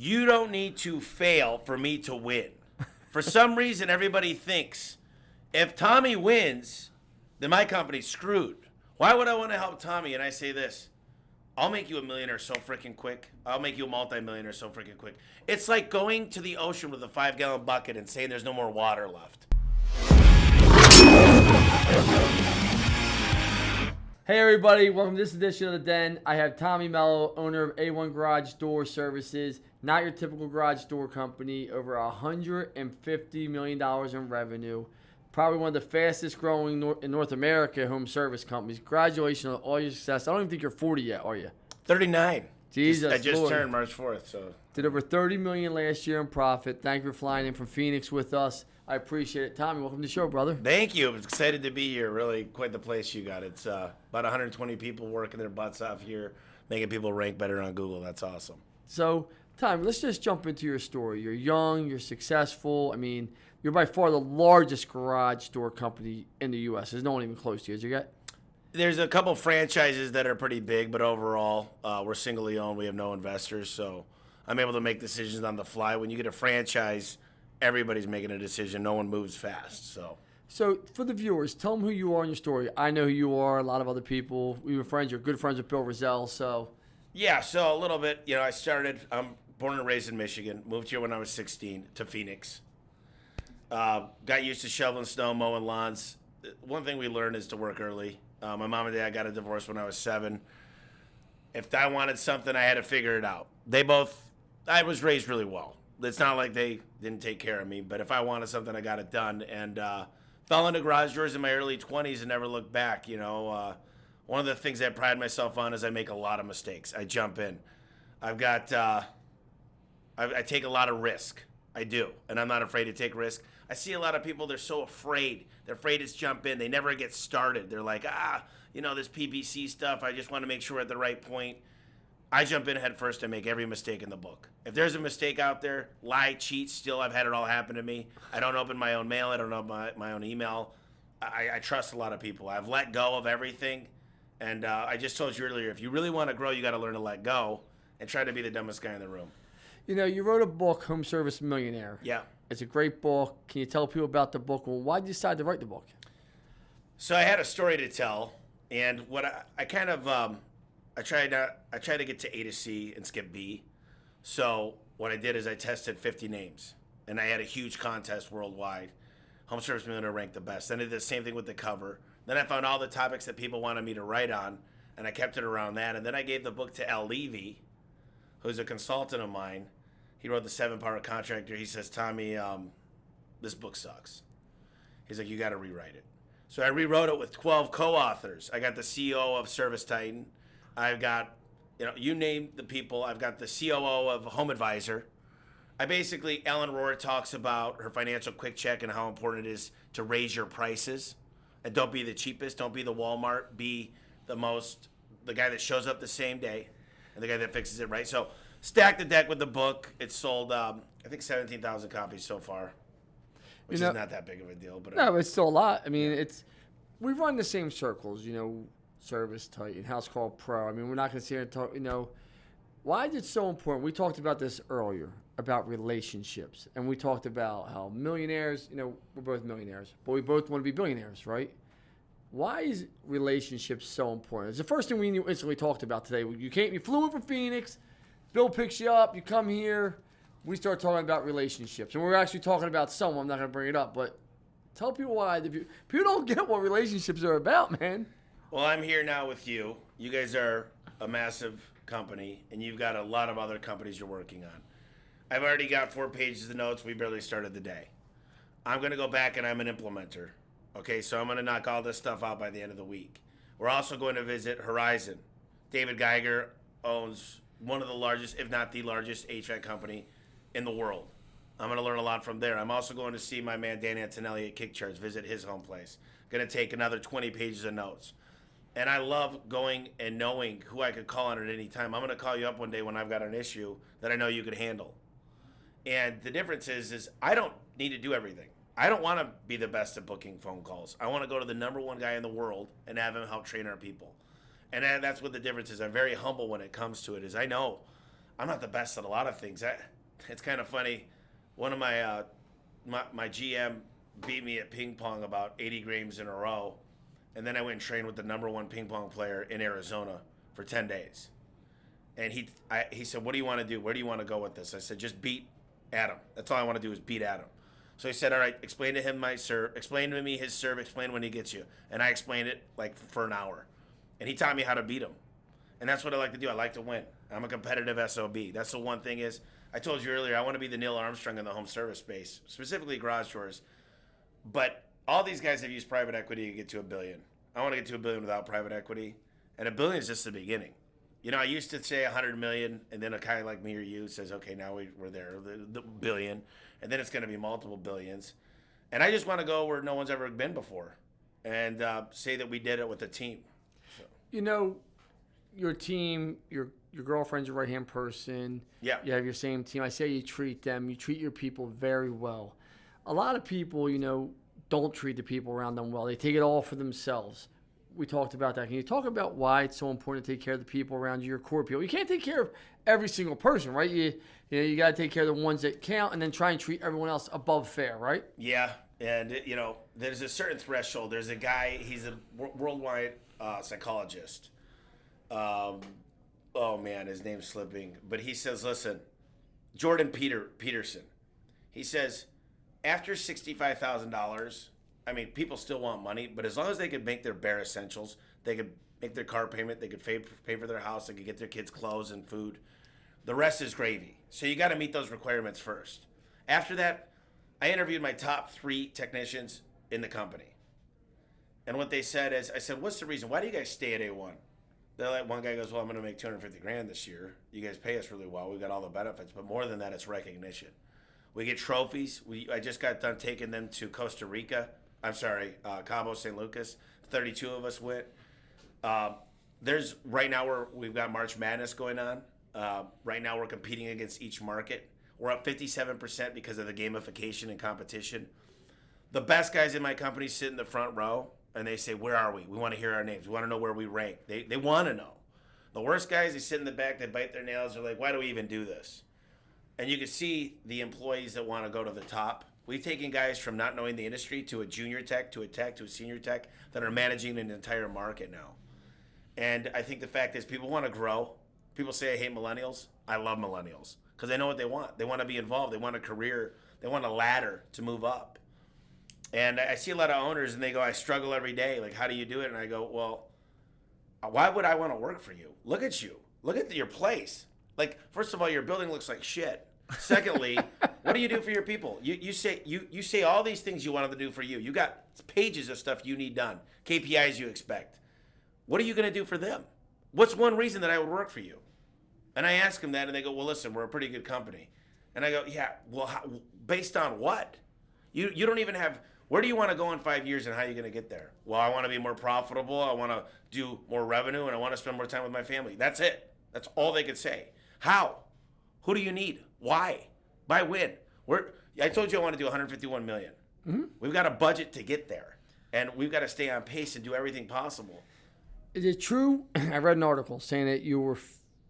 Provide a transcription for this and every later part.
You don't need to fail for me to win. For some reason, everybody thinks if Tommy wins, then my company's screwed. Why would I want to help Tommy? And I say this. I'll make you a millionaire so freaking quick. I'll make you a multi-millionaire so freaking quick. It's like going to the ocean with a 5-gallon bucket and saying there's no more water left. Hey everybody, welcome to this edition of The Den. I have Tommy Mello, owner of A1 Garage Door Services. Not your typical garage door company, over $150 million in revenue. Probably one of the fastest growing in North America home service companies. Congratulations on all your success. I don't even think you're 40 yet, are you? 39. Jesus, I just Lord. turned March 4th. So Did over $30 million last year in profit. Thank you for flying in from Phoenix with us. I appreciate it. Tommy, welcome to the show, brother. Thank you. I'm excited to be here. Really quite the place you got. It's about 120 people working their butts off here, making people rank better on Google. That's awesome. So, Tommy, let's just jump into your story. You're young, you're successful. I mean, you're by far the largest garage door company in the U.S. There's no one even close to you. As you get? There's a couple franchises that are pretty big, but overall, we're singly owned. We have no investors, so I'm able to make decisions on the fly. When you get a franchise, everybody's making a decision. No one moves fast. So for the viewers, tell them who you are in your story. I know who you are. A lot of other people. We were friends. You're good friends with Bill Rizal. So Yeah, so a little bit. I'm born and raised in Michigan. Moved here when I was 16 to Phoenix. Got used to shoveling snow, mowing lawns. One thing we learned is to work early. My mom and dad got a divorce when I was 7. If I wanted something, I had to figure it out. I was raised really well. It's not like they didn't take care of me, but if I wanted something, I got it done. And fell into garage doors in my early 20s and never looked back. One of the things I pride myself on is I make a lot of mistakes. I jump in. I take a lot of risk. I do, and I'm not afraid to take risk. I see a lot of people, they're so afraid. They're afraid to jump in. They never get started. They're like, this PPC stuff, I just want to make sure we're at the right point. I jump in head first and make every mistake in the book. If there's a mistake out there, lie, cheat, steal, I've had it all happen to me. I don't open my own mail. I don't open my own email. I trust a lot of people. I've let go of everything. And I just told you earlier, if you really want to grow, you got to learn to let go and try to be the dumbest guy in the room. You wrote a book, Home Service Millionaire. Yeah. It's a great book. Can you tell people about the book? Well, why did you decide to write the book? So I had a story to tell, and what I kind of I tried to get to A to C and skip B. So what I did is I tested 50 names, and I had a huge contest worldwide. Home Service Millionaire ranked the best. Then I did the same thing with the cover. Then I found all the topics that people wanted me to write on, and I kept it around that. And then I gave the book to Al Levy, who's a consultant of mine. He wrote the 7-Power Contractor. He says, Tommy, this book sucks. He's like, you got to rewrite it. So I rewrote it with 12 co-authors. I got the CEO of Service Titan. I've got, you name the people. I've got the COO of Home Advisor. Ellen Rohr talks about her financial quick check and how important it is to raise your prices. And don't be the cheapest. Don't be the Walmart. Be the guy that shows up the same day and the guy that fixes it right. So stack the deck with the book. It's sold, I think, 17,000 copies so far, which is not that big of a deal. But no, it's still a lot. I mean, we run the same circles, Service Titan, House Call Pro. I mean, we're not going to sit here and talk, why is it so important? We talked about this earlier, about relationships. And we talked about how millionaires, we're both millionaires, but we both want to be billionaires, right? Why is relationships so important? It's the first thing we instantly talked about today. You flew in from Phoenix, Bill picks you up, you come here, we start talking about relationships. And we're actually talking about someone, I'm not going to bring it up, but tell people why. People don't get what relationships are about, man. Well, I'm here now with you. You guys are a massive company, and you've got a lot of other companies you're working on. I've already got 4 pages of notes. We barely started the day. I'm going to go back, and I'm an implementer. Okay, so I'm going to knock all this stuff out by the end of the week. We're also going to visit Horizon. David Geiger owns one of the largest, if not the largest, HVAC company in the world. I'm going to learn a lot from there. I'm also going to see my man Dan Antonelli at Kickcharge, visit his home place. Going to take another 20 pages of notes. And I love going and knowing who I could call on at any time. I'm going to call you up one day when I've got an issue that I know you could handle. And the difference is I don't need to do everything. I don't want to be the best at booking phone calls. I want to go to the number one guy in the world and have him help train our people. And that's what the difference is. I'm very humble when it comes to it, is I know I'm not the best at a lot of things. It's kind of funny. One of my GM beat me at ping pong about 80 games in a row, and then I went and trained with the #1 ping pong player in Arizona for 10 days. And he said, "What do you want to do? Where do you want to go with this?" I said, "Just beat Adam. That's all I want to do is beat Adam." So he said, "All right, explain to him my serve. Explain to me his serve. Explain when he gets you." And I explained it like for an hour, and he taught me how to beat him. And that's what I like to do. I like to win. I'm a competitive SOB. That's the one thing is, I told you earlier, I want to be the Neil Armstrong in the home service space, specifically garage doors. But all these guys have used private equity to get to $1 billion. I want to get to $1 billion without private equity, and $1 billion is just the beginning. You know, I used to say 100 million, and then a guy like me or you says, okay, now we're there, the billion, and then it's going to be multiple billions. And I just want to go where no one's ever been before, and say that we did it with a team. So. You know, your team, your girlfriend's your right-hand person. Yeah. You have your same team. I say you treat them, you treat your people very well. A lot of people, you know, don't treat the people around them well. They take it all for themselves. We talked about that. Can you talk about why it's so important to take care of the people around you, your core people? You can't take care of every single person, right? You got to take care of the ones that count and then try and treat everyone else above fair, right? Yeah, and, you know, there's a certain threshold. There's a guy, he's a worldwide psychologist. Oh, man, his name's slipping. But he says, listen, Jordan Peterson, he says, after $65,000, I mean, people still want money, but as long as they could make their bare essentials, they could make their car payment, they could pay for their house, they could get their kids clothes and food. The rest is gravy. So you got to meet those requirements first. After that, I interviewed my top 3 technicians in the company. And what they said is, I said, what's the reason? Why do you guys stay at A1? They're like, one guy goes, well, I'm going to make $250,000 this year. You guys pay us really well. We've got all the benefits. But more than that, it's recognition. We get trophies. I just got done taking them to Costa Rica. I'm sorry, Cabo San Lucas. 32 of us went. There's right now we've got March Madness going on. Right now we're competing against each market. We're up 57% because of the gamification and competition. The best guys in my company sit in the front row and they say, "Where are we? We want to hear our names. We want to know where we rank." They want to know. The worst guys, they sit in the back, they bite their nails. They're like, "Why do we even do this?" And you can see the employees that want to go to the top. We've taken guys from not knowing the industry to a junior tech, to a senior tech that are managing an entire market now. And I think the fact is people want to grow. People say I hate millennials. I love millennials because they know what they want. They want to be involved. They want a career. They want a ladder to move up. And I see a lot of owners and they go, "I struggle every day. Like, how do you do it?" And I go, "Well, why would I want to work for you? Look at you. Look at your place. Like, first of all, your building looks like shit. Secondly, what do you do for your people? You say all these things you wanted to do for you. You got pages of stuff you need done, KPIs you expect. What are you going to do for them? What's one reason that I would work for you?" And I ask them that, and they go, "Well, listen, we're a pretty good company." And I go, "Yeah, well, based on what? You don't even have. Where do you want to go in 5 years, and how are you going to get there?" "Well, I want to be more profitable. I want to do more revenue, and I want to spend more time with my family." That's it. That's all they could say. How? Who do you need? Why? By when? I told you I want to do 151 million. Mm-hmm. We've got a budget to get there, and we've got to stay on pace and do everything possible. Is it true? I read an article saying that you were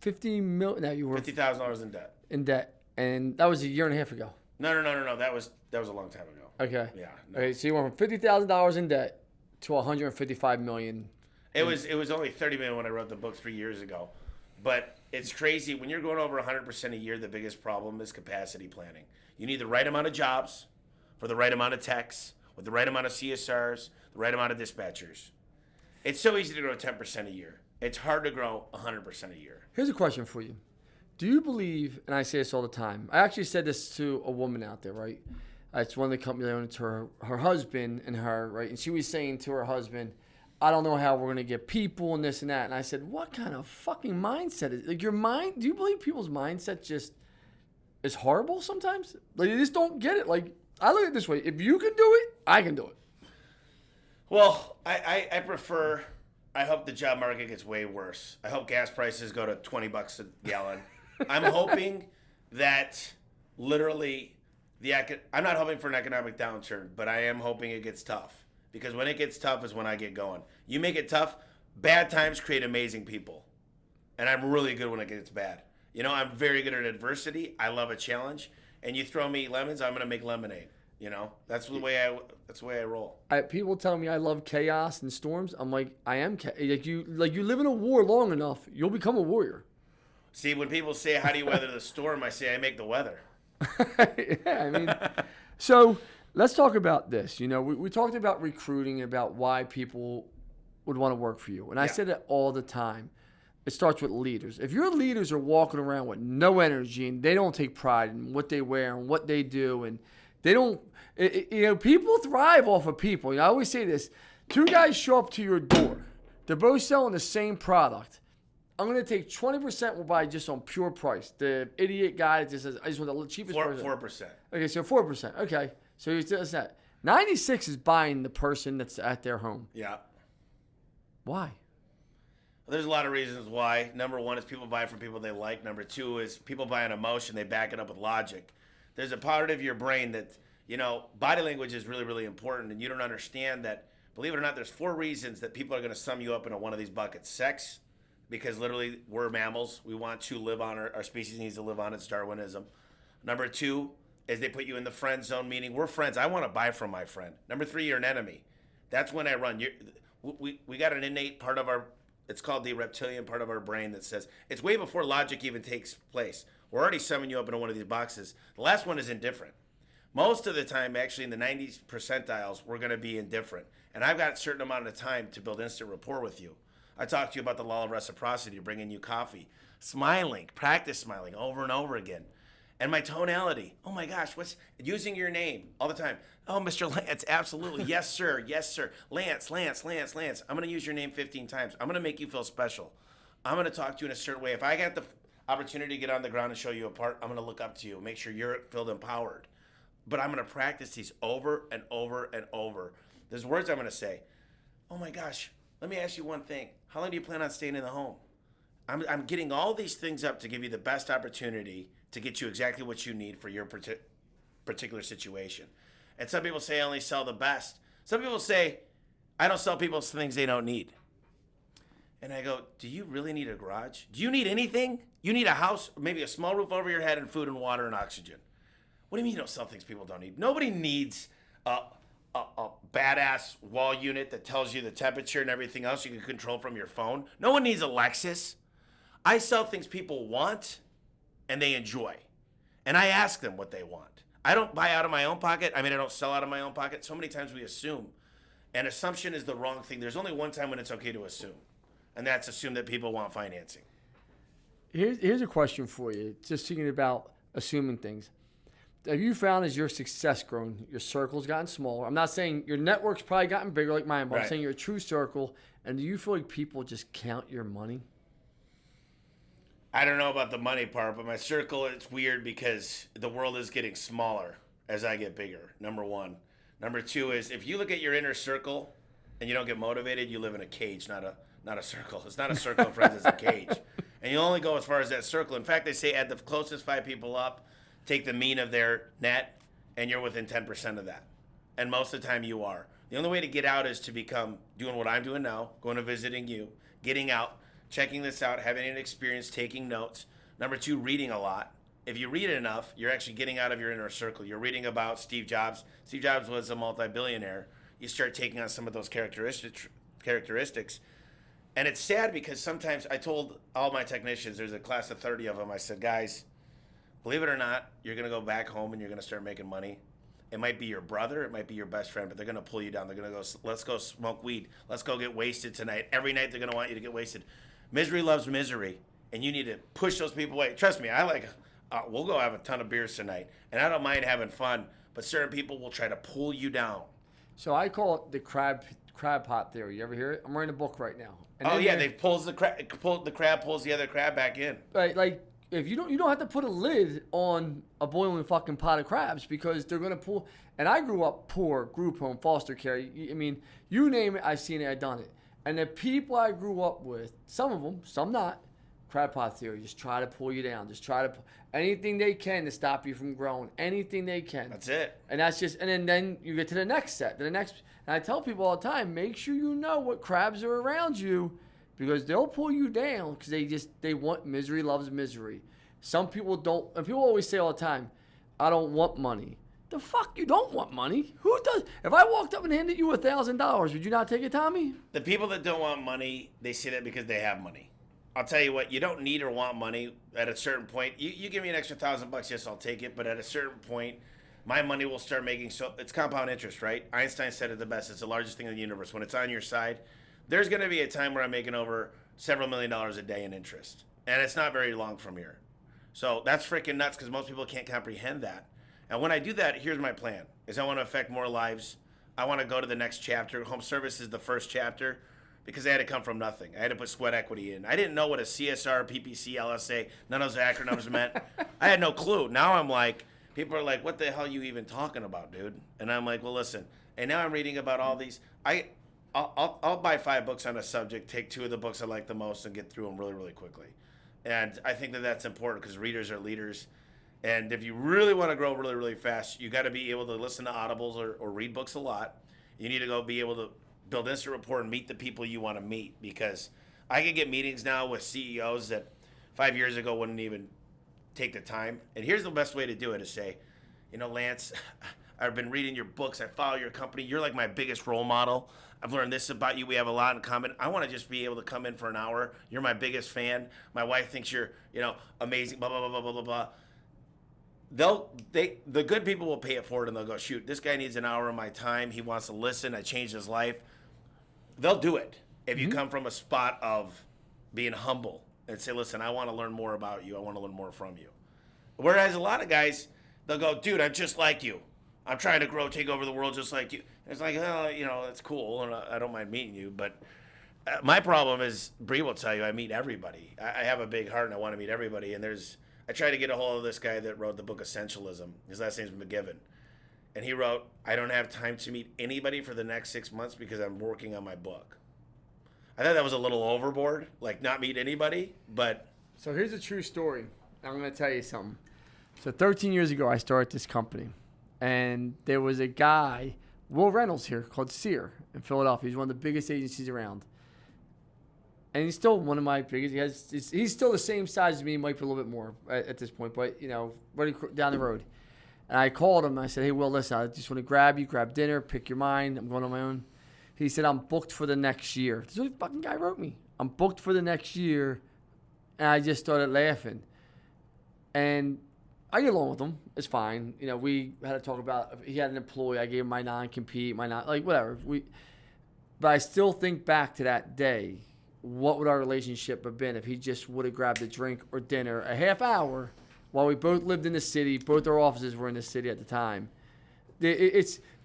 $50,000 in debt. In debt, and that was a year and a half ago. No. That was a long time ago. Okay. Yeah. No. Okay, so you went from $50,000 in debt to $155 million. It was only $30 million when I wrote the book 3 years ago. But it's crazy. When you're going over 100% a year, the biggest problem is capacity planning. You need the right amount of jobs for the right amount of techs, with the right amount of CSRs, the right amount of dispatchers. It's so easy to grow 10% a year. It's hard to grow 100% a year. Here's a question for you. Do you believe, and I say this all the time, I actually said this to a woman out there, right? It's one of the companies I owned to her husband and her, right? And she was saying to her husband, "I don't know how we're going to get people and this and that." And I said, what kind of fucking mindset is like your mind? Do you believe people's mindset just is horrible sometimes? Like, they just don't get it. Like, I look at it this way. If you can do it, I can do it. Well, I prefer, I hope the job market gets way worse. I hope gas prices go to $20 a gallon. I'm hoping that literally I'm not hoping for an economic downturn, but I am hoping it gets tough. Because when it gets tough is when I get going. You make it tough, bad times create amazing people. And I'm really good when it gets bad. You know, I'm very good at adversity. I love a challenge. And you throw me lemons, I'm going to make lemonade. You know, that's the way I roll. People tell me I love chaos and storms. I'm like, I am like you live in a war long enough, you'll become a warrior. See, when people say, how do you weather the storm? I say, I make the weather. Yeah, I mean, so let's talk about this. You know, we talked about recruiting, about why people would want to work for you. And I said it all the time. It starts with leaders. If your leaders are walking around with no energy and they don't take pride in what they wear and what they do, and they don't, you know, people thrive off of people. You know, I always say this. Two guys show up to your door. They're both selling the same product. I'm going to take 20% will buy just on pure price. The idiot guy that just says, I just want the cheapest person. 4%. Okay, so 4%. Okay, so it's that. 96 is buying the person that's at their home. Yeah. Why? Well, there's a lot of reasons why. Number one is people buy from people they like. Number two is people buy an emotion. They back it up with logic. There's a part of your brain that, you know, body language is really, really important, and you don't understand that, believe it or not, there's 4 reasons that people are going to sum you up into one of these buckets. Sex, because literally we're mammals. We want to live on, our species needs to live on. It's Darwinism. Number 2 is they put you in the friend zone, meaning we're friends. I want to buy from my friend. Number 3, you're an enemy. That's when I run. We got an innate part of our, it's called the reptilian part of our brain that says, it's way before logic even takes place. We're already summing you up into one of these boxes. The last one is indifferent. Most of the time, actually, in the 90s percentiles, we're going to be indifferent. And I've got a certain amount of time to build instant rapport with you. I talked to you about the law of reciprocity, bringing you coffee. Smiling, practice smiling over and over again. And my tonality, oh my gosh, what's using your name all the time. Oh, Mr. Lance, absolutely. Yes, sir. Yes, sir. Lance, Lance, Lance, Lance. I'm going to use your name 15 times. I'm going to make you feel special. I'm going to talk to you in a certain way. If I got the opportunity to get on the ground and show you a part, I'm going to look up to you, make sure you're feel empowered. But I'm going to practice these over and over and over. There's words I'm going to say. Oh my gosh, let me ask you one thing. How long do you plan on staying in the home? I'm getting all these things up to give you the best opportunity to get you exactly what you need for your particular situation. And some people say I only sell the best. Some people say I don't sell people things they don't need. And I go, do you really need a garage? Do you need anything? You need a house, maybe a small roof over your head and food and water and oxygen. What do you mean you don't sell things people don't need? Nobody needs a badass wall unit that tells you the temperature and everything else you can control from your phone. No one needs a Lexus. I sell things people want and they enjoy. And I ask them what they want. I don't buy out of my own pocket. I mean, I don't sell out of my own pocket. So many times we assume. And assumption is the wrong thing. There's only one time when it's okay to assume. And that's assume that people want financing. Here's a question for you. Just thinking about assuming things. Have you found as your success grown, your circle's gotten smaller? I'm not saying your network's probably gotten bigger like mine, but Right. I'm saying your true circle. And do you feel like people just count your money? I don't know about the money part, but my circle, it's weird because the world is getting smaller as I get bigger, number one. Number two is if you look at your inner circle and you don't get motivated, you live in a cage, not a circle. It's not a circle of friends, it's a cage. And you only go as far as that circle. In fact, they say add the closest 5 people up, take the mean of their net, and you're within 10% of that. And most of the time you are. The only way to get out is to become doing what I'm doing now, going to visiting you, getting out, checking this out, having an experience, taking notes. Number 2, reading a lot. If you read enough, you're actually getting out of your inner circle. You're reading about Steve Jobs. Steve Jobs was a multi-billionaire. You start taking on some of those characteristics. And it's sad because sometimes I told all my technicians, there's a class of 30 of them, I said, guys, believe it or not, you're going to go back home and you're going to start making money. It might be your brother, it might be your best friend, but they're going to pull you down. They're going to go, let's go smoke weed. Let's go get wasted tonight. Every night they're going to want you to get wasted. Misery loves misery, and you need to push those people away. Trust me, we'll go have a ton of beers tonight, and I don't mind having fun, but certain people will try to pull you down. So I call it the crab pot theory. You ever hear it? I'm writing a book right now. And the crab pulls the other crab back in. Right, like if you don't have to put a lid on a boiling fucking pot of crabs because they're gonna pull. And I grew up poor, group home, foster care. I mean, you name it, I've seen it, I've done it. And the people I grew up with, some of them, some not, crab pot theory, just try to pull you down. Just try to anything they can to stop you from growing. Anything they can. That's it. And that's just, and then you get to the next set, and I tell people all the time, make sure you know what crabs are around you because they'll pull you down because they want misery loves misery. Some people don't, and people always say all the time, I don't want money. The fuck you don't want money? Who does? If I walked up and handed you $1,000, would you not take it, Tommy? The people that don't want money, they say that because they have money. I'll tell you what, you don't need or want money at a certain point. You give me an extra $1,000, yes, I'll take it. But at a certain point, my money will start making, so it's compound interest, right? Einstein said it the best. It's the largest thing in the universe. When it's on your side, there's going to be a time where I'm making over several $1 million a day in interest. And it's not very long from here. So that's freaking nuts because most people can't comprehend that. And when I do that, here's my plan, is I want to affect more lives. I want to go to the next chapter. Home Service is the first chapter because I had to come from nothing. I had to put sweat equity in. I didn't know what a CSR, PPC, LSA, none of those acronyms meant. I had no clue. Now I'm like, people are like, what the hell are you even talking about, dude? And I'm like, well, listen. And now I'm reading about all these. I'll buy 5 books on a subject, take 2 of the books I like the most, and get through them really, really quickly. And I think that that's important because readers are leaders. And if you really want to grow really, really fast, you got to be able to listen to audibles or read books a lot. You need to go be able to build instant rapport and meet the people you want to meet, because I can get meetings now with CEOs that 5 years ago wouldn't even take the time. And here's the best way to do it is say, Lance, I've been reading your books. I follow your company. You're like my biggest role model. I've learned this about you. We have a lot in common. I want to just be able to come in for an hour. You're my biggest fan. My wife thinks you're, amazing, blah, blah, blah, blah, blah, blah. The good people will pay it forward, and they'll go, shoot, this guy needs an hour of my time. He wants to listen. I changed his life. They'll do it if you come from a spot of being humble and say, listen, I want to learn more about you. I want to learn more from you. Whereas a lot of guys, they'll go, dude, I'm just like you. I'm trying to grow, take over the world just like you. And it's like, it's cool, and I don't mind meeting you. But my problem is, Bree will tell you, I meet everybody. I have a big heart, and I want to meet everybody. And I try to get a hold of this guy that wrote the book Essentialism. His last name's McGivern. And he wrote, I don't have time to meet anybody for the next 6 months because I'm working on my book. I thought that was a little overboard, like not meet anybody, but... So here's a true story. I'm going to tell you something. So 13 years ago, I started this company. And there was a guy, Will Reynolds here, called Sear in Philadelphia. He's one of the biggest agencies around. And he's still one of my biggest. He's still the same size as me. He might be a little bit more at this point, but, right down the road. And I called him. And I said, hey, Will, listen, I just want to grab dinner, pick your mind. I'm going on my own. He said, I'm booked for the next year. This is what the fucking guy wrote me. I'm booked for the next year. And I just started laughing. And I get along with him. It's fine. We had to talk about, he had an employee. I gave him my non-compete, whatever. But I still think back to that day. What would our relationship have been if he just would have grabbed a drink or dinner a half hour while we both lived in the city, both our offices were in the city at the time.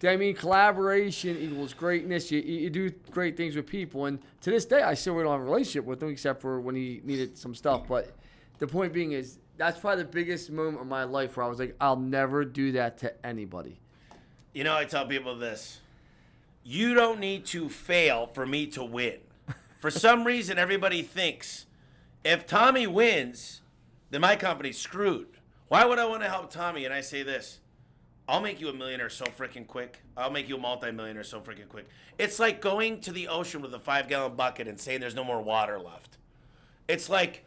Collaboration equals greatness. You do great things with people. And to this day, I still don't have a relationship with him except for when he needed some stuff. But the point being is, that's probably the biggest moment of my life where I was like, I'll never do that to anybody. I tell people this. You don't need to fail for me to win. For some reason, everybody thinks if Tommy wins, then my company's screwed. Why would I want to help Tommy? And I say this. I'll make you a millionaire so freaking quick. I'll make you a multi-millionaire so freaking quick. It's like going to the ocean with a 5-gallon bucket and saying there's no more water left. It's like,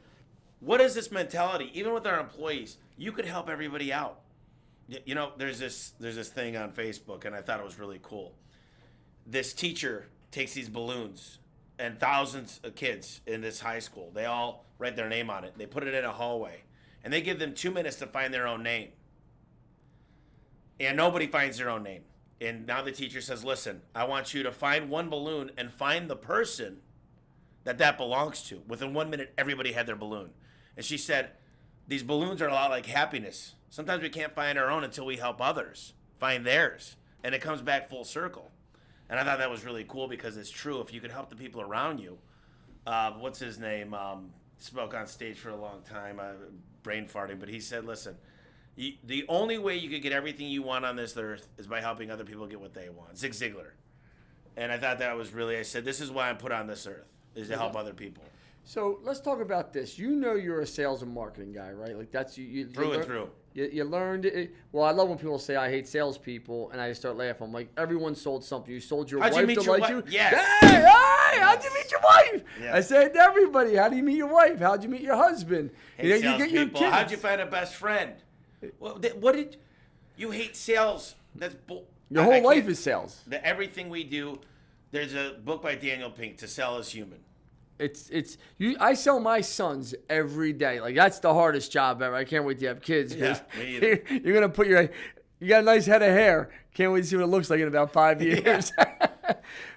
what is this mentality? Even with our employees, you could help everybody out. There's this thing on Facebook, and I thought it was really cool. This teacher takes these balloons, and thousands of kids in this high school, they all write their name on it. They put it in a hallway, and they give them 2 minutes to find their own name. And nobody finds their own name. And now the teacher says, listen, I want you to find one balloon and find the person that belongs to. Within 1 minute, everybody had their balloon. And she said, these balloons are a lot like happiness. Sometimes we can't find our own until we help others find theirs. And it comes back full circle. And I thought that was really cool because it's true. If you could help the people around you, what's his name? Spoke on stage for a long time, brain farting, but he said, listen, the only way you could get everything you want on this earth is by helping other people get what they want. Zig Ziglar. And I thought that was really, I said, this is why I'm put on this earth, is to help other people. So let's talk about this. You're a sales and marketing guy, right? Like that's you through and through. You learned it. Well, I love when people say I hate salespeople, and I start laughing. I'm like, everyone sold something. You sold your How'd you wife meet to your like wife? you. Yes. Hey, how'd you meet your wife? Yeah. I say it to everybody. How do you meet your wife? How'd you meet your husband? Hate you get your salespeople. kids. How'd you find a best friend? Well, what did you hate sales? That's Your whole life is sales. Everything we do. There's a book by Daniel Pink, To Sell Is Human. It's you. I sell my sons every day. Like that's the hardest job ever. I can't wait to have kids. Yeah, me either. You're gonna put you got a nice head of hair. Can't wait to see what it looks like in about 5 years. Yeah.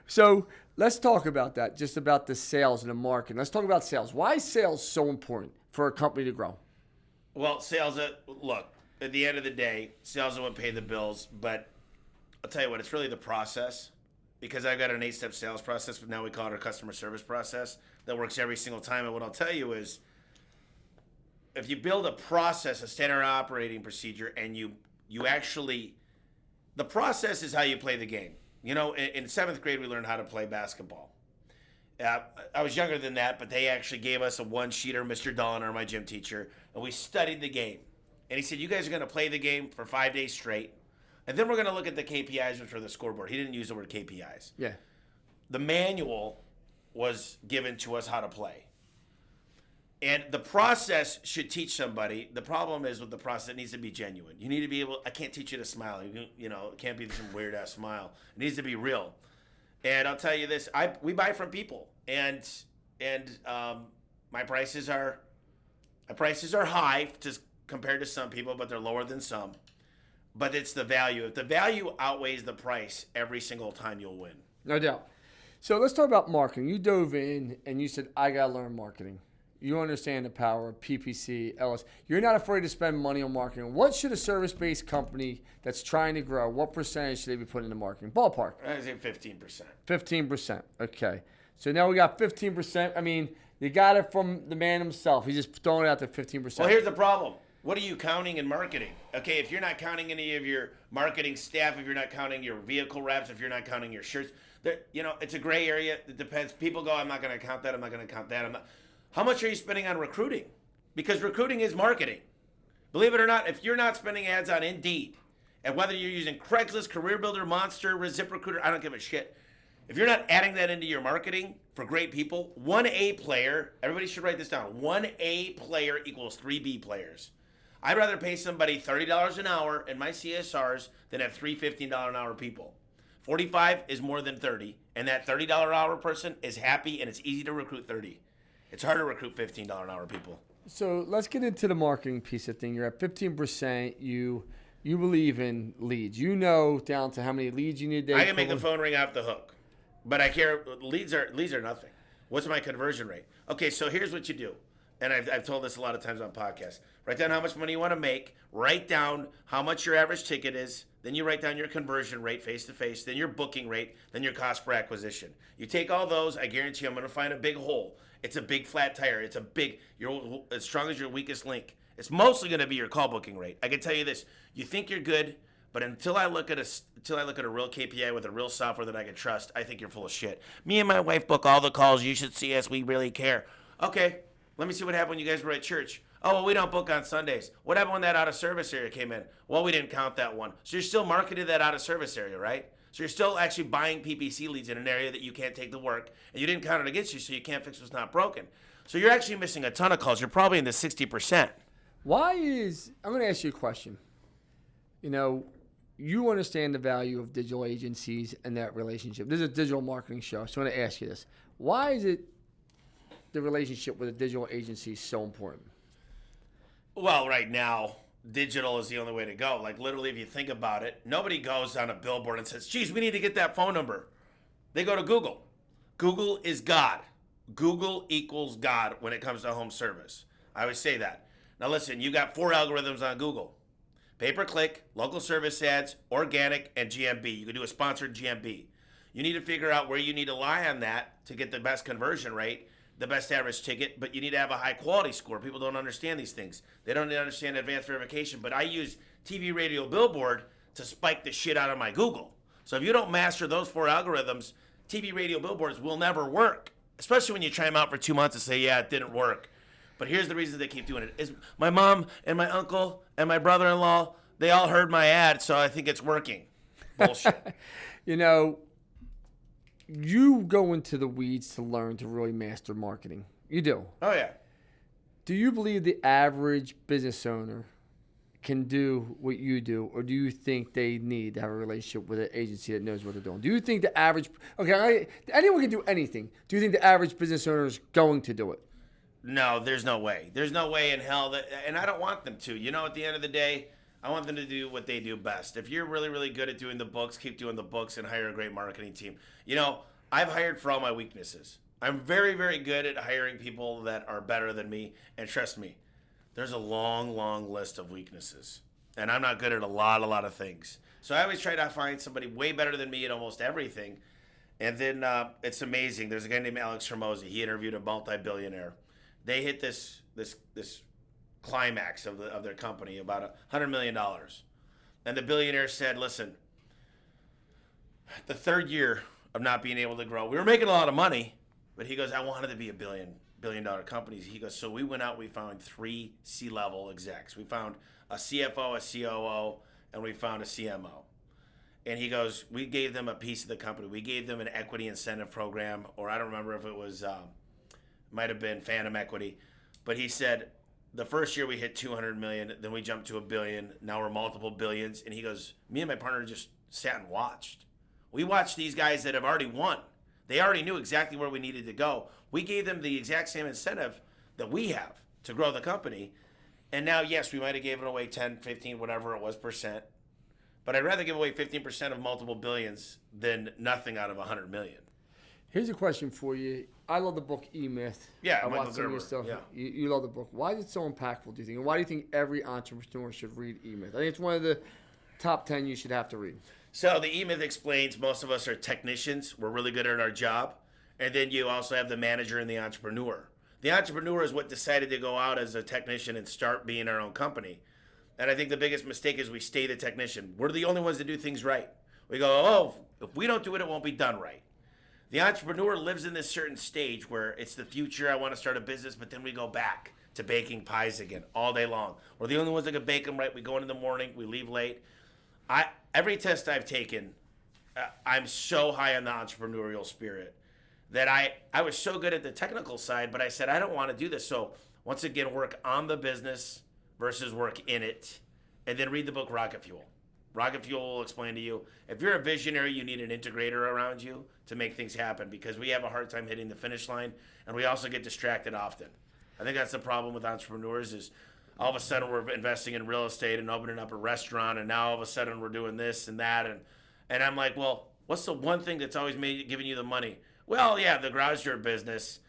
So let's talk about that. Just about the sales and the marketing. Let's talk about sales. Why is sales so important for a company to grow? Well, sales. Look, at the end of the day, sales are what pay the bills. But I'll tell you what, it's really the process. Because I've got an 8-step sales process, but now we call it our customer service process that works every single time. And what I'll tell you is, if you build a process, a standard operating procedure, and you actually, the process is how you play the game. You know, in 7th grade, we learned how to play basketball. I was younger than that, but they actually gave us a one-sheeter, Mr. Dollar, my gym teacher, and we studied the game. And he said, you guys are going to play the game for 5 days straight. And then we're going to look at the KPIs, which are the scoreboard. He didn't use the word KPIs. Yeah. The manual was given to us how to play. And the process should teach somebody. The problem is with the process, it needs to be genuine. You need to be able, I can't teach you to smile. You know, it can't be some weird ass smile. It needs to be real. And I'll tell you this, we buy from people. And my prices are high just compared to some people, but they're lower than some. But it's the value. If the value outweighs the price, every single time you'll win. No doubt. So let's talk about marketing. You dove in and you said, I got to learn marketing. You understand the power of PPC, LS. You're not afraid to spend money on marketing. What should a service-based company that's trying to grow, what percentage should they be putting into marketing? Ballpark. I say 15%. 15%. Okay. So now we got 15%. I mean, you got it from the man himself. He's just throwing it out there 15%. Well, here's the problem. What are you counting in marketing? Okay, if you're not counting any of your marketing staff, if you're not counting your vehicle reps, if you're not counting your shirts, it's a gray area. It depends. People go, I'm not going to count that. I'm not going to count that. I'm not. How much are you spending on recruiting? Because recruiting is marketing. Believe it or not, if you're not spending ads on Indeed, and whether you're using Craigslist, Career Builder, Monster, ZipRecruiter, I don't give a shit. If you're not adding that into your marketing for great people, 1 A player, everybody should write this down, 1 A player equals 3 B players. I'd rather pay somebody $30 an hour in my CSRs than have 3 $15 an hour people. 45 is more than 30, and that $30 an hour person is happy, and it's easy to recruit 30. It's hard to recruit $15 an hour people. So let's get into the marketing piece of thing. You're at 15%. You believe in leads. You know down to how many leads you need a day. I can make the phone ring off the hook, but I care. Leads are nothing. What's my conversion rate? Okay, so here's what you do. And I've told this a lot of times on podcasts. Write down how much money you want to make. Write down how much your average ticket is. Then you write down your conversion rate face-to-face. Then your booking rate. Then your cost per acquisition. You take all those, I guarantee you I'm going to find a big hole. It's a big flat tire. It's you're as strong as your weakest link. It's mostly going to be your call booking rate. I can tell you this. You think you're good, but until I look at a real KPI with a real software that I can trust, I think you're full of shit. Me and my wife book all the calls. You should see us. We really care. Okay. Let me see what happened when you guys were at church. Oh, well, we don't book on Sundays. What happened when that out-of-service area came in? Well, we didn't count that one. So you're still marketing that out-of-service area, right? So you're still actually buying PPC leads in an area that you can't take the work, and you didn't count it against you, so you can't fix what's not broken. So you're actually missing a ton of calls. You're probably in the 60%. I'm going to ask you a question. You know, you understand the value of digital agencies and that relationship. This is a digital marketing show, so I'm going to ask you this. Why is it the relationship with a digital agency is so important? Well, right now, digital is the only way to go. Like, literally, if you think about it, nobody goes on a billboard and says, geez, we need to get that phone number. They go to Google. Google is God. Google equals God when it comes to home service. I always say that. Now, listen, you got 4 algorithms on Google. Pay-per-click, local service ads, organic, and GMB. You can do a sponsored GMB. You need to figure out where you need to lie on that to get the best conversion rate, the best average ticket, but you need to have a high quality score. People don't understand these things. They don't understand advanced verification, but I use TV, radio, billboard to spike the shit out of my Google. So if you don't master those 4 algorithms, TV, radio, billboards will never work, especially when you try them out for 2 months and say, yeah, it didn't work. But here's the reason they keep doing it. Is my mom and my uncle and my brother-in-law, they all heard my ad, so I think it's working. Bullshit. You know, you go into the weeds to learn to really master marketing. You do. Oh, yeah. Do you believe the average business owner can do what you do, or do you think they need to have a relationship with an agency that knows what they're doing? Do you think the average, anyone can do anything. Do you think the average business owner is going to do it? No, there's no way. There's no way in hell that, and I don't want them to. You know, at the end of the day, I want them to do what they do best. If you're really, really good at doing the books, keep doing the books and hire a great marketing team. You know, I've hired for all my weaknesses. I'm very, very good at hiring people that are better than me, and trust me, there's a long, long list of weaknesses, and I'm not good at a lot of things. So I always try to find somebody way better than me at almost everything, and then it's amazing. There's a guy named Alex Hermosi. He interviewed a multi-billionaire. They hit this climax of their company, about $100 million, and the billionaire said, "Listen, the third year of not being able to grow, we were making a lot of money, but he goes, I wanted to be a billion-dollar company." He goes, so we went out, we found 3 C-level execs. We found a CFO, a COO, and we found a CMO. And he goes, we gave them a piece of the company. We gave them an equity incentive program, or I don't remember if it was, might have been phantom equity. But he said, the first year we hit 200 million, then we jumped to $1 billion. Now we're multiple billions. And he goes, me and my partner just sat and watched. We watched these guys that have already won. They already knew exactly where we needed to go. We gave them the exact same incentive that we have to grow the company. And now, yes, we might have given away 10, 15, whatever it was percent. But I'd rather give away 15% of multiple billions than nothing out of 100 million. Here's a question for you. I love the book EMyth. Yeah, I Michael watched some of your Gerber. stuff. Yeah. You love the book. Why is it so impactful, do you think? And why do you think every entrepreneur should read EMyth? I think it's one of the top 10 you should have to read. So the EMyth explains most of us are technicians. We're really good at our job. And then you also have the manager and the entrepreneur. The entrepreneur is what decided to go out as a technician and start being our own company. And I think the biggest mistake is we stay the technician. We're the only ones that do things right. We go, oh, if we don't do it, it won't be done right. The entrepreneur lives in this certain stage where it's the future. I want to start a business, but then we go back to baking pies again all day long. We're the only ones that can bake them right. We go in the morning, we leave late. Every test I've taken, I'm so high on the entrepreneurial spirit that I was so good at the technical side, but I said, I don't want to do this. So once again, work on the business versus work in it. And then read the book Rocket Fuel. Rocket Fuel will explain to you, if you're a visionary, you need an integrator around you to make things happen, because we have a hard time hitting the finish line, and we also get distracted often. I think that's the problem with entrepreneurs is all of a sudden we're investing in real estate and opening up a restaurant, and now all of a sudden we're doing this and that. And I'm like, well, what's the one thing that's always giving you the money? Well, yeah, the garage door business.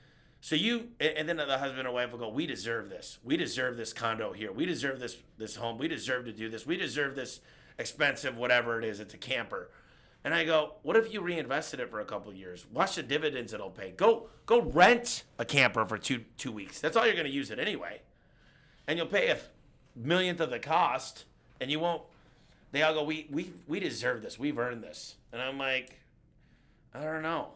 So and then the husband and wife will go, we deserve this. We deserve this condo here. We deserve this home. We deserve to do this. We deserve this expensive whatever it is. It's a camper. And I go, what if you reinvested it for a couple of years? Watch the dividends it'll pay. Go rent a camper for two weeks. That's all you're going to use it anyway. And you'll pay a millionth of the cost, and you won't. They all go, we deserve this. We've earned this. And I'm like, I don't know.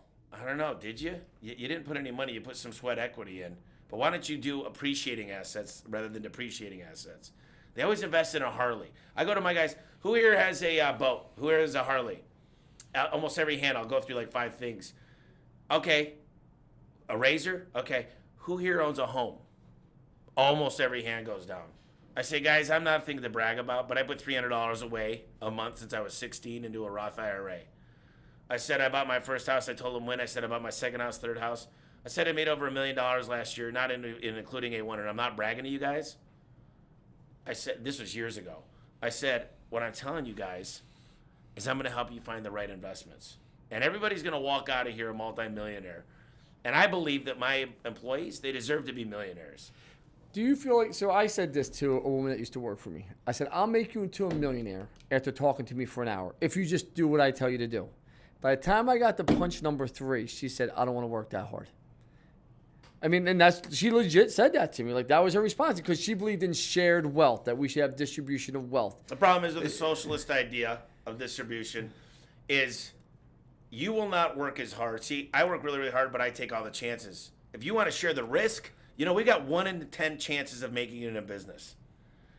Did you? You didn't put any money. You put some sweat equity in. But why don't you do appreciating assets rather than depreciating assets? They always invest in a Harley. I go to my guys, who here has a boat? Who here has a Harley? Almost every hand, I'll go through like 5 things. Okay. A razor? Okay. Who here owns a home? Almost every hand goes down. I say, guys, I'm not thinking to brag about, but I put $300 away a month since I was 16 into a Roth IRA. I said I bought my first house. I told them when. I said I bought my second house, third house. I said I made over $1 million last year, not including A1, and I'm not bragging to you guys. I said, this was years ago. I said, what I'm telling you guys is I'm going to help you find the right investments. And everybody's going to walk out of here a multimillionaire. And I believe that my employees, they deserve to be millionaires. Do you feel like, so I said this to a woman that used to work for me. I said, I'll make you into a millionaire after talking to me for an hour if you just do what I tell you to do. By the time I got to punch number 3, she said, I don't want to work that hard. I mean, and she legit said that to me. Like, that was her response, because she believed in shared wealth, that we should have distribution of wealth. The problem is with the socialist idea of distribution is you will not work as hard. See, I work really, really hard, but I take all the chances. If you want to share the risk, We got 1 in 10 chances of making it in a business.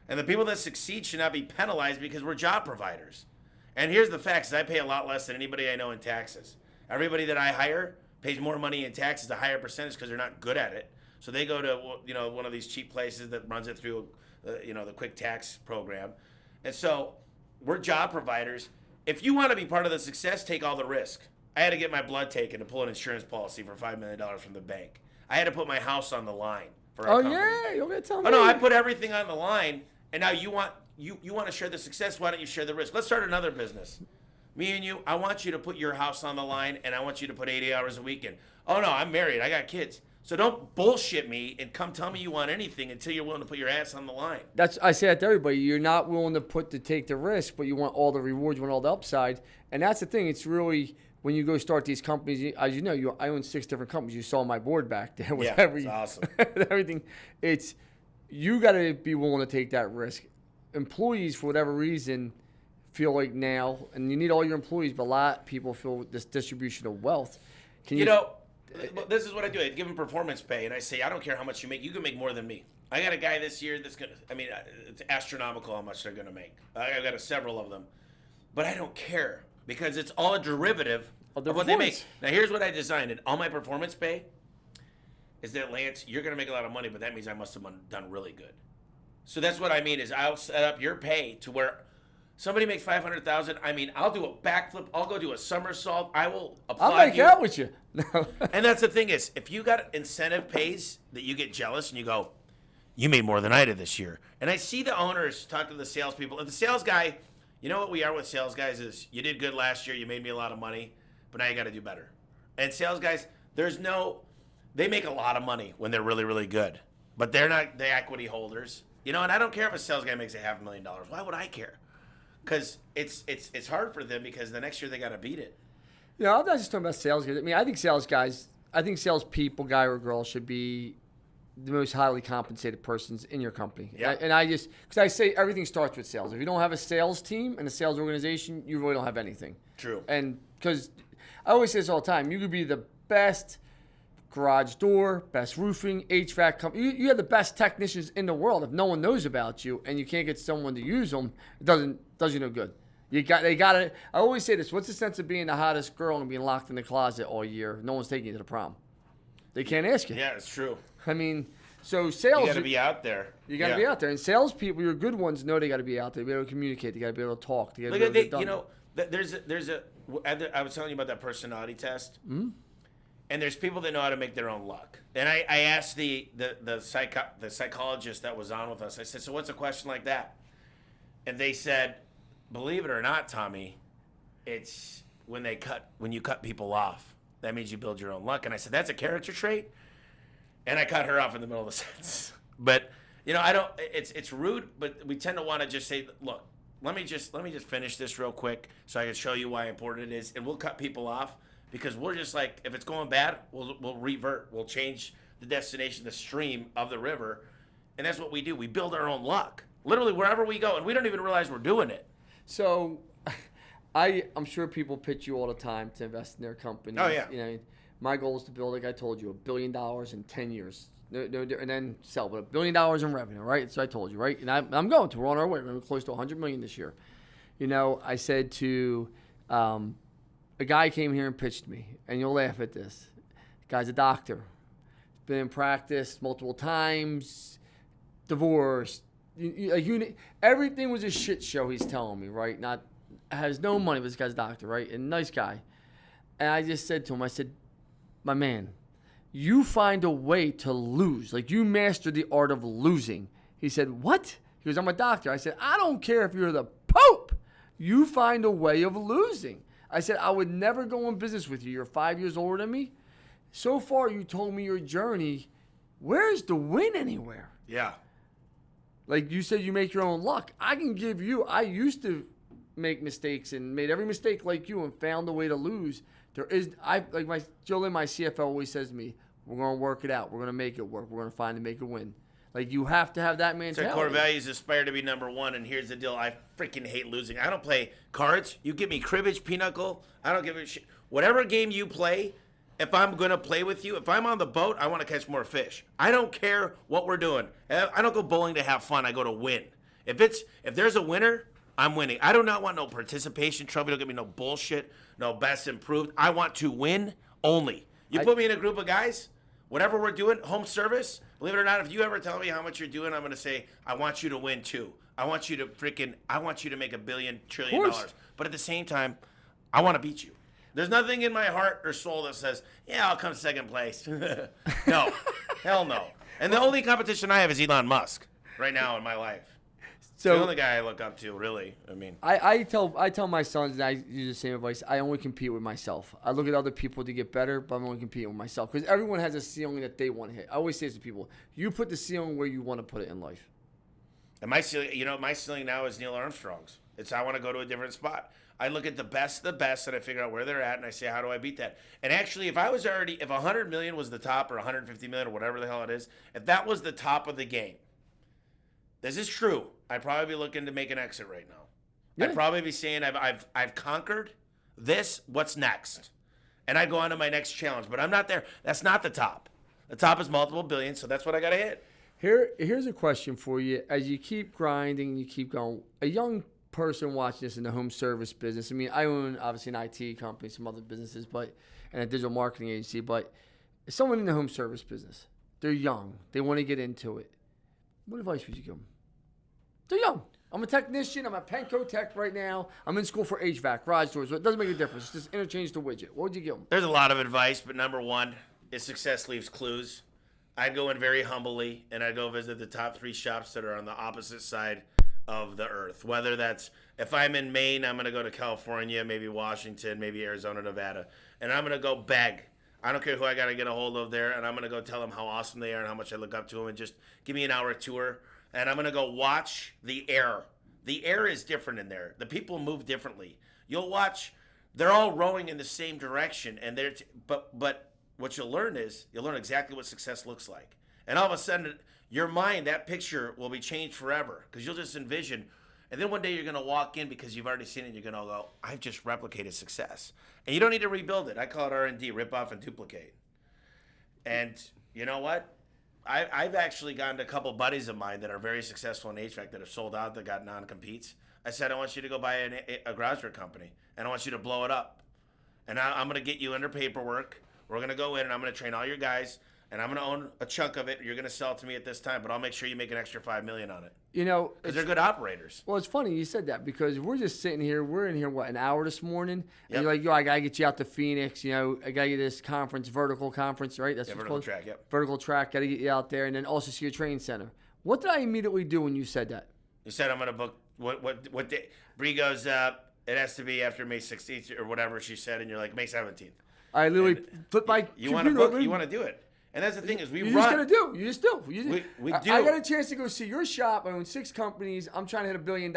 And the people that succeed should not be penalized because we're job providers. And here's the facts. I pay a lot less than anybody I know in taxes. Everybody that I hire pays more money in taxes, a higher percentage, because they're not good at it. So they go to, one of these cheap places that runs it through, the quick tax program. And so we're job providers. If you want to be part of the success, take all the risk. I had to get my blood taken to pull an insurance policy for $5 million from the bank. I had to put my house on the line for our company. Yeah, you're gonna tell me. Oh no, I put everything on the line, and now you want to share the success. Why don't you share the risk? Let's start another business. Me and you, I want you to put your house on the line, and I want you to put 80 hours a week in. Oh no, I'm married. I got kids. So don't bullshit me and come tell me you want anything until you're willing to put your ass on the line. I say that to everybody. You're not willing to take the risk, but you want all the rewards, you want all the upside. And that's the thing. It's really, when you go start these companies, as you know, I own 6 different companies. You saw my board back there with it's awesome. everything. You got to be willing to take that risk. Employees, for whatever reason, feel like now, and you need all your employees, but a lot of people feel this distribution of wealth. This is what I do. I give them performance pay, and I say, I don't care how much you make. You can make more than me. I got a guy this year that's going to, it's astronomical how much they're going to make. I've got several of them. But I don't care because it's all a derivative of what they make. Now, here's what I designed. And all my performance pay is that, Lance, you're going to make a lot of money, but that means I must have done really good. So that's what I mean is I'll set up your pay to where somebody makes $500,000. I'll do a backflip. I'll go do a somersault. I will applaud you. I'll make out with you. And that's the thing is, if you got incentive pays that you get jealous and you go, you made more than I did this year. And I see the owners talk to the salespeople. And the sales guy, you know what we are with sales guys is you did good last year. You made me a lot of money, but now you got to do better. And sales guys, they make a lot of money when they're really, really good. But they're not the equity holders. And I don't care if a sales guy makes $500,000. Why would I care? Because it's hard for them because the next year they got to beat it. I'm not just talking about sales guys. I think salespeople, guy or girl, should be the most highly compensated persons in your company. Yeah. Because I say everything starts with sales. If you don't have a sales team and a sales organization, you really don't have anything. True. And because I always say this all the time, you could be the best garage door, best roofing, HVAC company. You have the best technicians in the world. If no one knows about you and you can't get someone to use them, it does you no good. They got it. I always say this: what's the sense of being the hottest girl and being locked in the closet all year? No one's taking you to the prom. They can't ask you. Yeah, it's true. So sales. You got to be out there. You got to be out there, and salespeople, your good ones, know they got to be out there. They got to be able to communicate. They got to be able to talk. They got to be able to there's a. I was telling you about that personality test. Mm-hmm. And there's people that know how to make their own luck. And I asked the psychologist that was on with us. I said, so what's a question like that? And they said, believe it or not, Tommy, it's when you cut people off. That means you build your own luck. And I said, that's a character trait. And I cut her off in the middle of the sentence. But I don't. It's rude. But we tend to want to just say, look, let me just finish this real quick so I can show you why important it is, and we'll cut people off. Because we're just like, if it's going bad, we'll revert. We'll change the destination, the stream of the river. And that's what we do. We build our own luck. Literally, wherever we go. And we don't even realize we're doing it. So, I'm sure people pitch you all the time to invest in their company. Oh, yeah. My goal is to build, like I told you, $1 billion in 10 years. And then sell. But $1 billion in revenue, right? So I told you, right? And I'm going to. We're on our way. We're close to $100 million this year. I said to... a guy came here and pitched me, and you'll laugh at this. The guy's a doctor. Been in practice multiple times, divorced. Everything was a shit show, he's telling me, right? Has no money, but this guy's a doctor, right? And nice guy. And I just said to him, I said, my man, you find a way to lose. Like, you master the art of losing. He said, what? He goes, I'm a doctor. I said, I don't care if you're the Pope. You find a way of losing. I said, I would never go in business with you. You're 5 years older than me. So far, you told me your journey. Where's the win anywhere? Yeah. Like you said, you make your own luck. I used to make mistakes and made every mistake like you and found a way to lose. Jolene, my CFO, always says to me, we're going to work it out. We're going to make it work. We're going to find and make it win. Like, you have to have that mentality. So core values aspire to be number one, and here's the deal. I freaking hate losing. I don't play cards. You give me cribbage, pinochle. I don't give a shit. Whatever game you play, if I'm going to play with you, if I'm on the boat, I want to catch more fish. I don't care what we're doing. I don't go bowling to have fun. I go to win. If there's a winner, I'm winning. I do not want no participation trophy. Don't give me no bullshit, no best improved. I want to win only. You put me in a group of guys, whatever we're doing, home service, believe it or not, if you ever tell me how much you're doing, I'm going to say, I want you to win too. I want you to make $1 billion, trillion dollars. But at the same time, I want to beat you. There's nothing in my heart or soul that says, yeah, I'll come second place. No, hell no. And the only competition I have is Elon Musk right now in my life. So the only guy I look up to, really. I mean, I tell my sons, and I use the same advice. I only compete with myself. I look at other people to get better, but I'm only competing with myself because everyone has a ceiling that they want to hit. I always say to people, you put the ceiling where you want to put it in life. And my ceiling now is Neil Armstrong's. I want to go to a different spot. I look at the best of the best, and I figure out where they're at, and I say, how do I beat that? And actually, if 100 million was the top, or 150 million, or whatever the hell it is, if that was the top of the game, this is true, I'd probably be looking to make an exit right now. Yeah. I'd probably be saying, I've conquered this. What's next? And I'd go on to my next challenge, but I'm not there. That's not the top. The top is multiple billions, so that's what I got to hit. Here's a question for you. As you keep grinding, you keep going, a young person watching this in the home service business. I mean, I own obviously an IT company, some other businesses, and a digital marketing agency. But someone in the home service business, they're young, they want to get into it. What advice would you give them? They're young. I'm a technician. I'm a Penco tech right now. I'm in school for HVAC, garage doors. It doesn't make a difference. Just interchange the widget. What would you give them? There's a lot of advice, but number one is success leaves clues. I'd go in very humbly, and I'd go visit the top 3 shops that are on the opposite side of the earth. Whether that's, if I'm in Maine, I'm going to go to California, maybe Washington, maybe Arizona, Nevada, and I'm going to go beg. I don't care who I got to get a hold of there, and I'm going to go tell them how awesome they are and how much I look up to them, and just give me an hour tour, and I'm going to go watch the air. The air is different in there. The people move differently. You'll watch, they're all rowing in the same direction, and but what you'll learn is, you'll learn exactly what success looks like. And all of a sudden, your mind, that picture will be changed forever, because you'll just envision. And then one day you're going to walk in because you've already seen it, and you're going to go, I've just replicated success. And you don't need to rebuild it. I call it R&D, rip off and duplicate. And you know what? I've actually gotten to a couple buddies of mine that are very successful in HVAC that have sold out, that got non-competes. I said, I want you to go buy a garage door company, and I want you to blow it up. And I'm going to get you under paperwork. We're going to go in, and I'm going to train all your guys, and I'm going to own a chunk of it. You're going to sell it to me at this time, but I'll make sure you make an extra $5 million on it. You know, because they're good operators. Well, it's funny you said that, because we're just sitting here. We're in here, an hour this morning? And yep. You're like, yo, I got to get you out to Phoenix. You know, I got to get this conference, vertical conference, right? That's vertical track, yep. Vertical track, got to get you out there, and then also see your training center. What did I immediately do when you said that? You said I'm going to book, what day? Bree goes, it has to be after May 16th or whatever she said, and you're like, May 17th. I literally flipped my you want to book, you want to do it. And that's the thing is, you just gotta do. You just do. We do. I got a chance to go see your shop. I own 6 companies. I'm trying to hit $1 billion.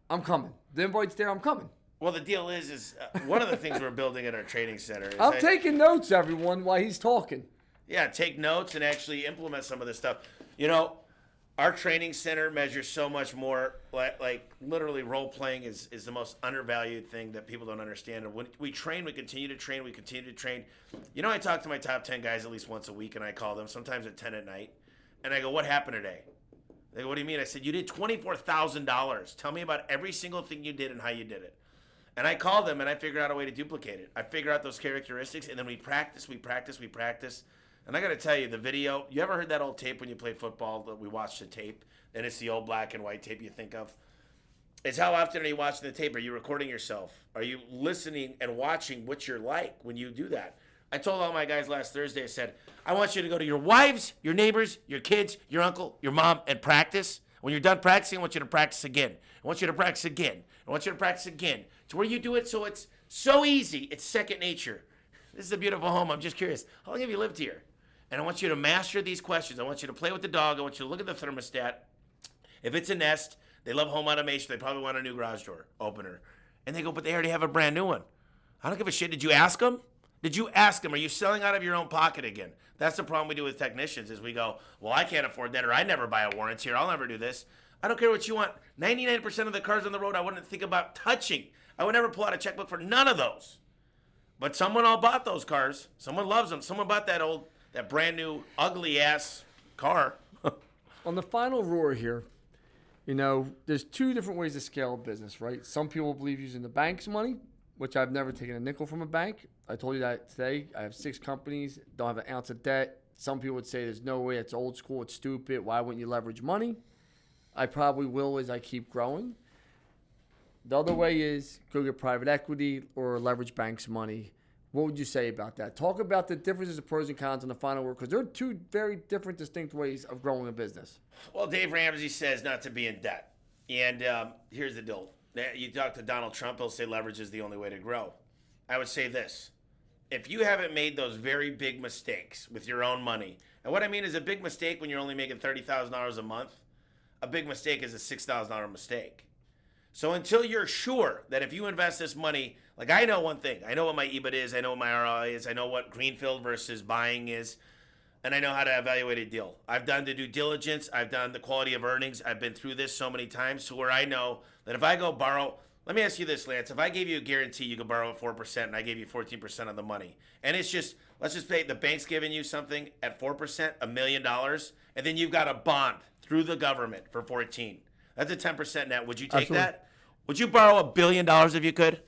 I'm coming. The invite's there. I'm coming. Well, the deal is one of the things we're building at our training center. Is I'm taking notes, everyone, while he's talking. Yeah, take notes and actually implement some of this stuff. You know, our training center measures so much more. Like literally, role playing is the most undervalued thing that people don't understand. And when we train, we continue to train. We continue to train. You know, I talk to my top 10 guys at least once a week, and I call them sometimes at 10 at night, and I go, "What happened today?" They go, "What do you mean?" I said, "You did $24,000. Tell me about every single thing you did and how you did it." And I call them, and I figure out a way to duplicate it. I figure out those characteristics, and then we practice. And I got to tell you, the video, you ever heard that old tape when you played football that we watched the tape? And it's the old black and white tape you think of. It's how often are you watching the tape? Are you recording yourself? Are you listening and watching what you're like when you do that? I told all my guys last Thursday, I said, I want you to go to your wives, your neighbors, your kids, your uncle, your mom, and practice. When you're done practicing, I want you to practice again. I want you to practice again. I want you to practice again. To where you do it so it's so easy. It's second nature. This is a beautiful home. I'm just curious. How long have you lived here? And I want you to master these questions. I want you to play with the dog. I want you to look at the thermostat. If it's a Nest, they love home automation. They probably want a new garage door opener. And they go, but they already have a brand new one. I don't give a shit. Did you ask them? Did you ask them? Are you selling out of your own pocket again? That's the problem we do with technicians is we go, well, I can't afford that, or I never buy a warranty, or I'll never do this. I don't care what you want. 99% of the cars on the road I wouldn't think about touching. I would never pull out a checkbook for none of those. But someone all bought those cars. Someone loves them. Someone bought that brand new ugly ass car. On the final roar here, there's two different ways to scale a business, right? Some people believe using the bank's money, which I've never taken a nickel from a bank. I told you that today. I have 6 companies, don't have an ounce of debt. Some people would say there's no way, it's old school, it's stupid. Why wouldn't you leverage money? I probably will as I keep growing. The other way is go get private equity or leverage banks' money. What would you say about that? Talk about the differences of pros and cons on the final word, because there are two very different, distinct ways of growing a business. Well, Dave Ramsey says not to be in debt. And here's the deal. You talk to Donald Trump, he'll say leverage is the only way to grow. I would say this. If you haven't made those very big mistakes with your own money, and what I mean is a big mistake when you're only making $30,000 a month, a big mistake is a $6,000 mistake. So until you're sure that if you invest this money, like I know one thing, I know what my EBIT is, I know what my ROI is, I know what greenfield versus buying is, and I know how to evaluate a deal. I've done the due diligence, I've done the quality of earnings, I've been through this so many times to where I know that if I go borrow, let me ask you this, Lance, if I gave you a guarantee you could borrow at 4% and I gave you 14% of the money, and it's just, let's just say the bank's giving you something at 4%, $1 million, and then you've got a bond through the government for 14. That's a 10% net. Would you take Absolutely. that? Would you borrow $1 billion if you could?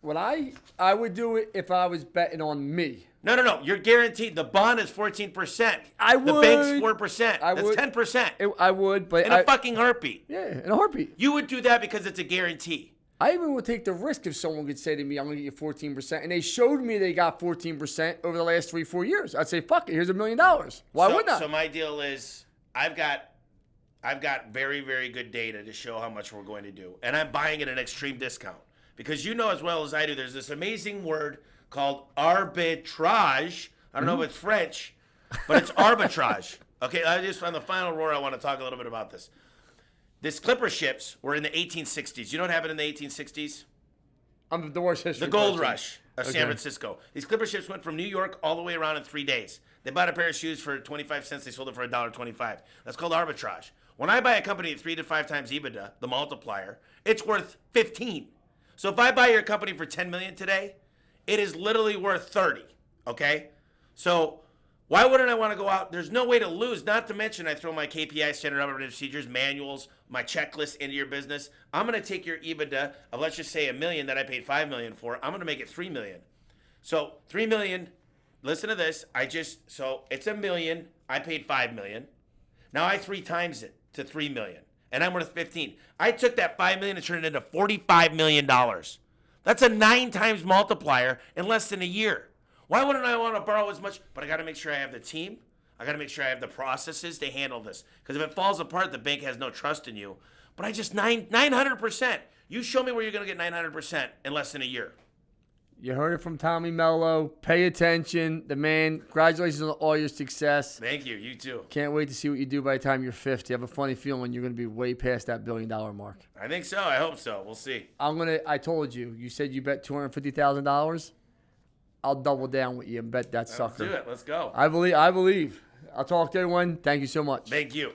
What I would do it if I was betting on me. No. You're guaranteed. The bond is 14%. I would. The bank's 4%. I That's would. 10%. I would, but In a fucking heartbeat. Yeah, in a heartbeat. You would do that because it's a guarantee. I even would take the risk if someone could say to me, I'm going to get you 14%, and they showed me they got 14% over the last 3-4 years. I'd say, fuck it, here's $1 million. Why wouldn't I? So my deal is, I've got very, very good data to show how much we're going to do. And I'm buying at an extreme discount. Because you know as well as I do, there's this amazing word called arbitrage. I don't know if it's French, but it's arbitrage. Okay, on the final roar, I want to talk a little bit about this. These clipper ships were in the 1860s. You know what happened in the 1860s? I'm the worst history The gold person. rush of San Francisco. These clipper ships went from New York all the way around in 3 days. They bought a pair of shoes for 25 cents. They sold it for $1.25. That's called arbitrage. When I buy a company at 3 to 5 times EBITDA, the multiplier, it's worth 15. So if I buy your company for 10 million today, it is literally worth 30. Okay? So why wouldn't I want to go out? There's no way to lose. Not to mention I throw my KPI, standard operating procedures, manuals, my checklist into your business. I'm going to take your EBITDA of, let's just say, $1 million that I paid $5 million for. I'm going to make it $3 million. So $3 million. Listen to this. So it's $1 million. I paid $5 million. Now I 3 times it to $3 million. And I'm worth 15. I took that $5 million and turned it into $45 million. That's a 9 times multiplier in less than a year. Why wouldn't I want to borrow as much? But I got to make sure I have the team. I got to make sure I have the processes to handle this. Because if it falls apart, the bank has no trust in you. But I just 900%. You show me where you're going to get 900% in less than a year. You heard it from Tommy Mello. Pay attention. The man, congratulations on all your success. Thank you. You too. Can't wait to see what you do by the time you're 50. I have a funny feeling you're going to be way past that $1 billion mark. I think so. I hope so. We'll see. I told you. You said you bet $250,000. I'll double down with you and bet that sucker. Let's do it. Let's go. I believe. I'll talk to everyone. Thank you so much. Thank you.